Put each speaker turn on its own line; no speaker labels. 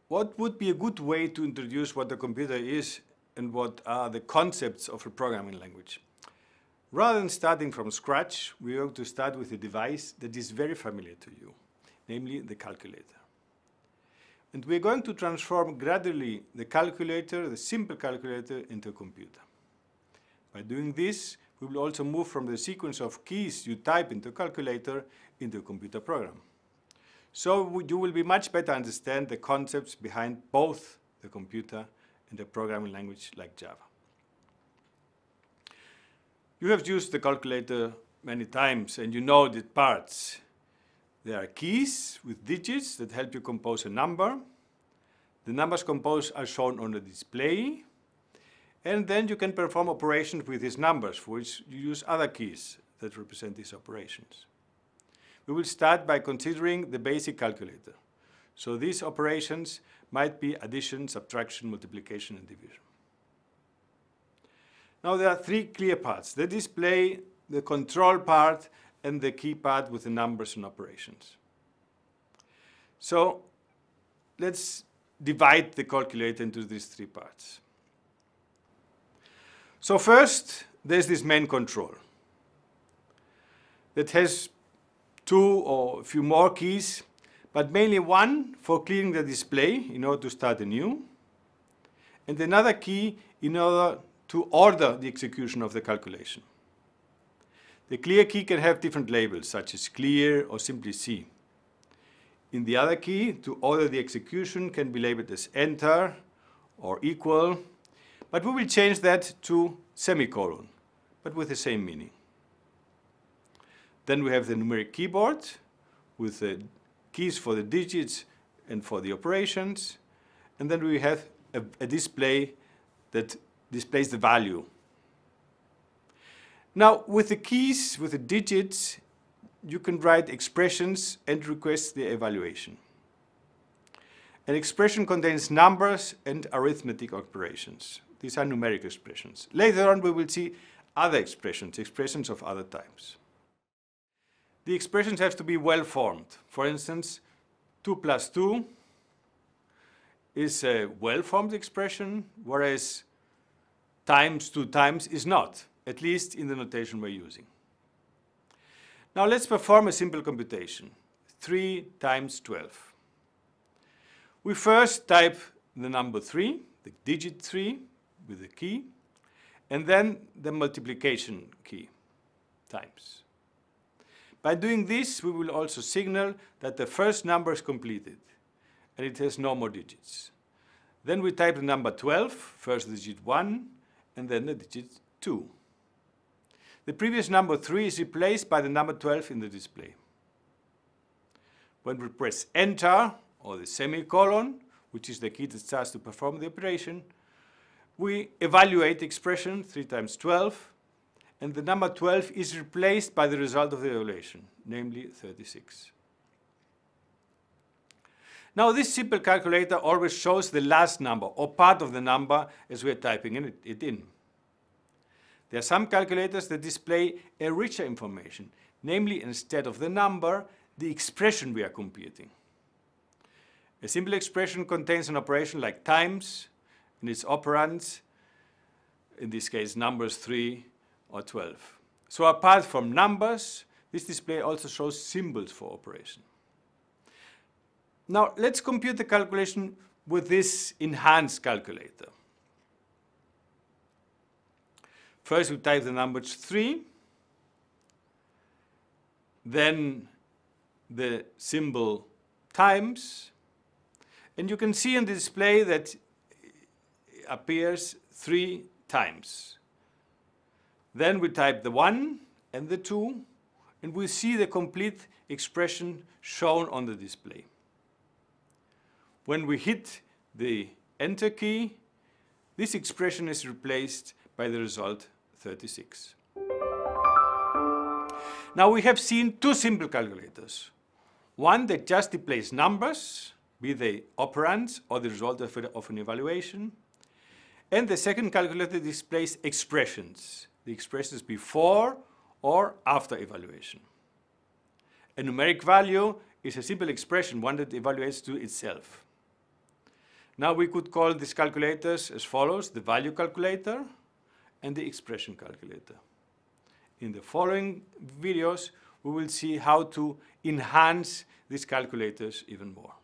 what would be a good way to introduce what a computer is and what are the concepts of a programming language? Rather than starting from scratch, we are going to start with a device that is very familiar to you, namely the calculator. And we're going to transform gradually the calculator, the simple calculator, into a computer. By doing this, we will also move from the sequence of keys you type into a calculator into a computer program. So you will be much better understand the concepts behind both the computer and a programming language like Java. You have used the calculator many times and you know the parts. There are keys with digits that help you compose a number. The numbers composed are shown on the display. And then you can perform operations with these numbers, for which you use other keys that represent these operations. We will start by considering the basic calculator. So these operations might be addition, subtraction, multiplication, and division. Now there are three clear parts: the display, the control part, and the key part with the numbers and operations. So let's divide the calculator into these three parts. So first, there's this main control that has two or a few more keys, but mainly one for clearing the display in order to start anew, and another key in order to order the execution of the calculation. The clear key can have different labels, such as clear or simply C. In the other key, to order the execution, can be labeled as enter or equal, but we will change that to semicolon, but with the same meaning. Then we have the numeric keyboard with the keys for the digits and for the operations. And then we have a display that displays the value. Now, with the keys, with the digits, you can write expressions and request the evaluation. An expression contains numbers and arithmetic operations. These are numeric expressions. Later on, we will see other expressions, expressions of other types. The expressions have to be well formed. For instance, 2 plus 2 is a well-formed expression, whereas times 2 times is not, at least in the notation we're using. Now let's perform a simple computation, 3 times 12. We first type the number 3, the digit 3 with the key, and then the multiplication key, times. By doing this, we will also signal that the first number is completed and it has no more digits. Then we type the number 12, first digit 1, and then the digit 2. The previous number 3 is replaced by the number 12 in the display. When we press enter, or the semicolon, which is the key that starts to perform the operation, we evaluate the expression 3 times 12, and the number 12 is replaced by the result of the evaluation, namely 36. Now this simple calculator always shows the last number or part of the number as we are typing it in. There are some calculators that display a richer information, namely instead of the number, the expression we are computing. A simple expression contains an operation like times and its operands, in this case numbers 3 or 12. So apart from numbers, this display also shows symbols for operation. Now let's compute the calculation with this enhanced calculator. First we type the numbers 3, then the symbol times, and you can see in the display that it appears 3 times. Then we type the 1 and the 2, and we see the complete expression shown on the display. When we hit the enter key, this expression is replaced by the result 36. Now we have seen two simple calculators. One that just displays numbers, be they operands or the result of an evaluation. And the second calculator displays expressions, the expressions before or after evaluation. A numeric value is a simple expression, one that evaluates to itself. Now we could call these calculators as follows: the value calculator and the expression calculator. In the following videos, we will see how to enhance these calculators even more.